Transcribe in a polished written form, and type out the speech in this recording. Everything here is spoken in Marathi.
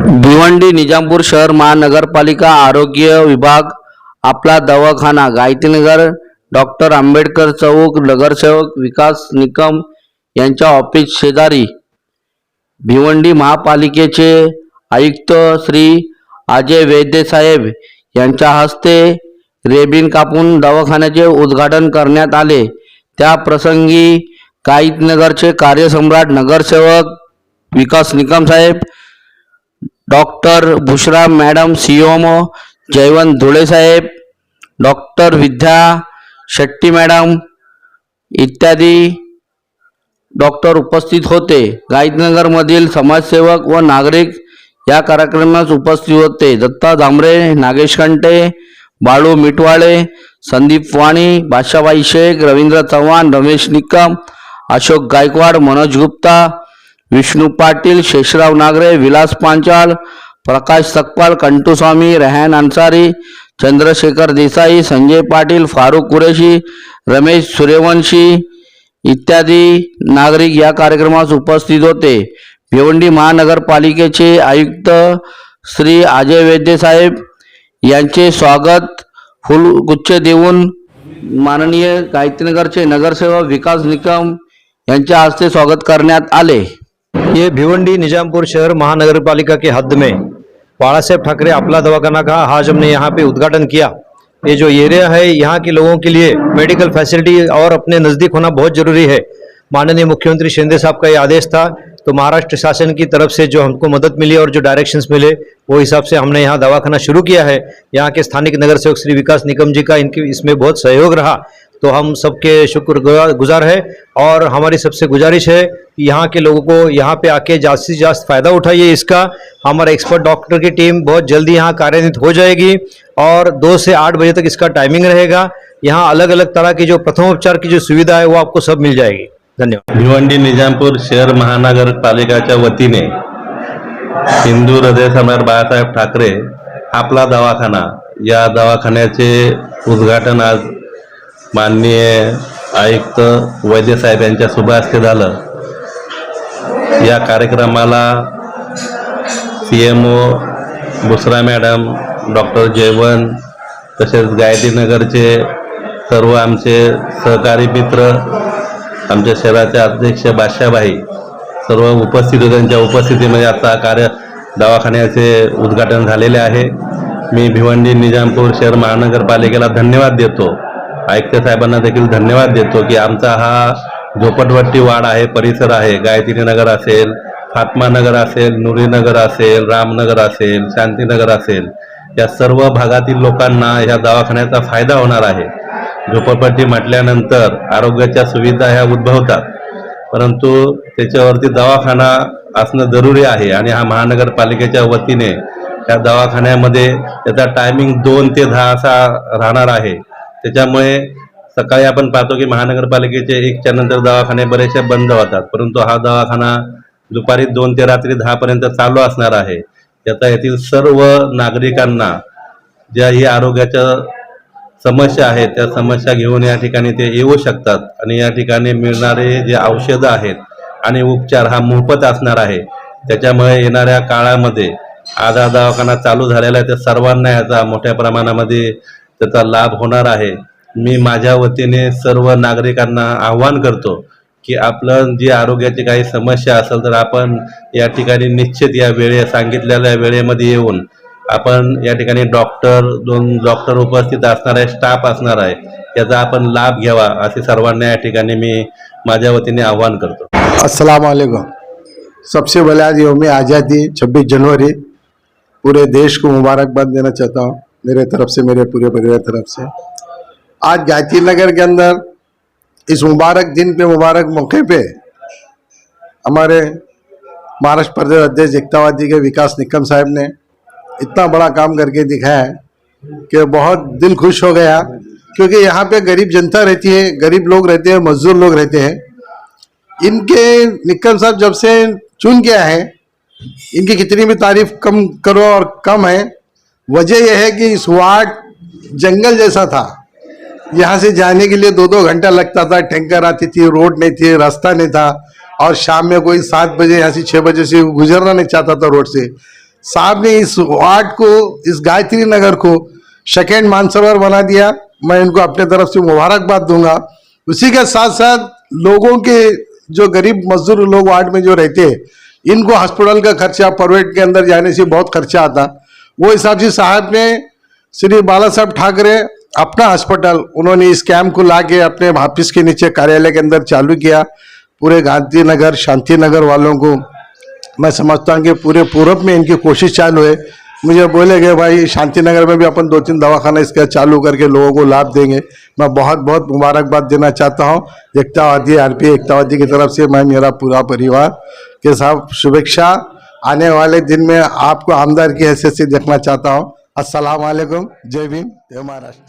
भिवंडी निजामपूर शहर महानगरपालिका आरोग्य विभाग आपला दवाखाना गायत्रीनगर डॉक्टर आंबेडकर चौक नगरसेवक विकास निकम यांच्या ऑफिस शेजारी भिवंडी महापालिकेचे आयुक्त श्री अजय वैद्य साहेब यांच्या हस्ते रेबिन कापून दवाखान्याचे उद्घाटन करण्यात आले। त्या प्रसंगी गायत्रीनगरचे कार्यसम्राट नगरसेवक विकास निकम साहेब, डॉक्टर बुशरा मैडम सीओमो, जयवंत धुळे साहेब, डॉक्टर विद्या शेट्टी मैडम इत्यादी डॉक्टर उपस्थित होते। गायत्रीनगर मधील समाजसेवक व नागरिक या कार्यक्रमास उपस्थित होते। दत्ता दामरे, नागेश कंटे, बाळू मिटवाळे, संदीप वाणी, बादशाबाई शेख, रवींद्र चव्हाण, रमेश निकम, अशोक गायकवाड, मनोज गुप्ता, विष्णु पाटिल, शेषराव नागरे, विलास पांचाल, प्रकाश सकपाल, कंटू स्वामी, रेहान अंसारी, चंद्रशेखर देसाई, संजय पाटिल, फारूक कुरेशी, रमेश सूर्यवंशी इत्यादी नागरिक या कार्यक्रमास उपस्थित होते। भिवंडी महानगरपालिकेचे आयुक्त श्री अजय वैद्य साहेब यांचे स्वागत फुलगुच्छ देऊन माननीय गायत्रीनगरचे नगरसेवक विकास निकम यांच्या हस्ते स्वागत करण्यात आले। ये भिवंडी निजामपुर शहर महानगरपालिका के हद में बाला साहेब ठाकरे आपला दवाखाना का आज हमने यहाँ पे उद्घाटन किया। ये जो एरिया है यहाँ के लोगों के लिए मेडिकल फैसिलिटी और अपने नज़दीक होना बहुत ज़रूरी है। माननीय मुख्यमंत्री शिंदे साहब का ये आदेश था, तो महाराष्ट्र शासन की तरफ से जो हमको मदद मिली और जो डायरेक्शंस मिले वो हिसाब से हमने यहाँ दवाखाना शुरू किया है। यहाँ के स्थानिक नगर सेवक श्री विकास निकम जी का इनके इसमें बहुत सहयोग रहा, तो हम सबके शुक्रगुजार है। और हमारी सबसे गुजारिश है कि यहाँ के लोगों को यहाँ पे आके ज़्यादा से ज़्यादा फ़ायदा उठाइए इसका। हमारा एक्सपर्ट डॉक्टर की टीम बहुत जल्दी यहाँ कार्यान्वित हो जाएगी और 2 से 8 बजे तक इसका टाइमिंग रहेगा। यहाँ अलग अलग तरह की जो प्रथमोपचार की जो सुविधा है वो आपको सब मिल जाएगी। धन्यवाद। भिवंडी निजामपूर शहर महानगरपालिकाच्या वतीने हिंदू हृदय सम्राट बाळासाहेब ठाकरे आपला दवाखाना या दवाखान्याचे उद्घाटन आज माननीय आयुक्त वैद्य साहेब यांच्या शुभ हस्ते झालं। या कार्यक्रमाला CMO Busra madam, doctor Jaywant, तसेच गायत्रीनगरचे सर्व आमचे सहकारी मित्र, आमच्या शहराचे अध्यक्ष बादशाबाई सर्व उपस्थित होते। त्यांच्या उपस्थितीमध्ये आता दवाखान्याचे उद्घाटन झालेले आहे। मी भिवंडी निजामपूर शहर महानगरपालिकेला धन्यवाद देतो, आयुक्त साहेबांना देखील धन्यवाद देतो की आमचा हा झोपडपट्टी वाड आहे, परिसर आहे, गायत्रीनगर असेल, फातमा नगर असेल, नुरीनगर असेल, रामनगर असेल, शांतीनगर असेल, या सर्व भागातील लोकांना ह्या दवाखान्याचा फायदा होणार आहे। झोपडपट्टी म्हटल्यानंतर आरोग्याच्या सुविधा ह्या उद्भवतात, परंतु त्याच्यावरती दवाखाना असणं जरुरी आहे। आणि हा महानगरपालिकेच्या वतीने या दवाखान्यामध्ये त्याचा टायमिंग 2 ते 10 असा राहणार आहे। त्याच्यामुळे सकाळी आपण पाहतो की महानगरपालिकेचे 1च्या नंतर दवाखाने बरेचसे बंद होतात, परंतु हा दवाखाना दुपारी 2 ते रात्री 10 पर्यंत चालू असणार आहे। त्याचा येथील सर्व नागरिकांना ज्या ही आरोग्याच्या समस्या आहेत त्या समस्या घेऊन या ठिकाणी ते येऊ शकतात आणि या ठिकाणी मिळणारे जे औषधं आहेत आणि उपचार हा मोफत असणार आहे। त्याच्यामुळे येणाऱ्या काळामध्ये आज हा दवाखाना चालू झालेला आहे, त्या सर्वांना याचा मोठ्या प्रमाणामध्ये त्याचा लाभ होणार आहे। मी माझ्या वतीने सर्व नागरिकांना आव्हान करतो की आपलं जी आरोग्याची काही समस्या असेल तर आपण या ठिकाणी निश्चित या सांगितलेल्या वेळेमध्ये येऊन आपण या ठिकाणी 2 डॉक्टर उपस्थित असणार आहे, स्टाफ असणार आहे, याचा आपण लाभ घ्यावा असे सर्वांना या ठिकाणी मी माझ्या वतीने आव्हान करतो। अस्सलाम वालेकुम। सबसे पहले आज यौम आज़ादी 26 जनवरी पूरे देश को मुबारकबाद देना चाहता हूँ मेरे तरफ से, मेरे पूरे परिवार तरफ से। आज गायत्रीनगर के अंदर इस मुबारक दिन पे, मुबारक मौके पे हमारे महाराष्ट्र प्रदेश अध्यक्ष एकतावादी के विकास निकम साहब ने इतना बड़ा काम करके दिखाया है कि बहुत दिल खुश हो गया, क्योंकि यहाँ पे गरीब जनता रहती है, गरीब लोग रहते हैं, मजदूर लोग रहते हैं। इनके निकम साहब जब से चुन के आए हैं, इनकी कितनी भी तारीफ कम करो और कम है। वजह यह है कि इस वार्ड जंगल जैसा था, यहाँ से जाने के लिए 2-2 घंटा लगता था, टैंकर आती थी, रोड नहीं थी, रास्ता नहीं था, और शाम में कोई 7 बजे यहाँ से 6 बजे से गुजरना नहीं चाहता था रोड से। साहब ने इस वार्ड को, इस गायत्री नगर को सेकेंड मानसरोवर बना दिया। मैं इनको अपने तरफ से मुबारकबाद दूंगा। उसी के साथ साथ लोगों के, जो गरीब मजदूर लोग वार्ड में जो रहते हैं, इनको हॉस्पिटल का खर्चा, प्राइवेट के अंदर जाने से बहुत खर्चा आता, वो हिसाब से साहब ने, श्री बाला साहब ठाकरे, अपना हॉस्पिटल उन्होंने इस कैंप को लाके अपने ऑफिस के नीचे कार्यालय के अंदर चालू किया। पूरे गांधीनगर, शांति नगर वालों को मैं समझता हूँ कि पूरे पूरब में इनकी कोशिश चालू है। मुझे बोले गए भाई शांति नगर में भी अपन 2-3 दवाखाना इसका चालू करके लोगों को लाभ देंगे। मैं बहुत बहुत मुबारकबाद देना चाहता हूँ एकतावादी, आरपी एकतावादी की तरफ से। मैं, मेरा पूरा परिवार के साथ शुभेच्छा। आने वाले दिन में आपको आमदार की हैसियत से देखना चाहता हूँ। अस्सलाम वालेकुम, जय भीम, जय महाराष्ट्र।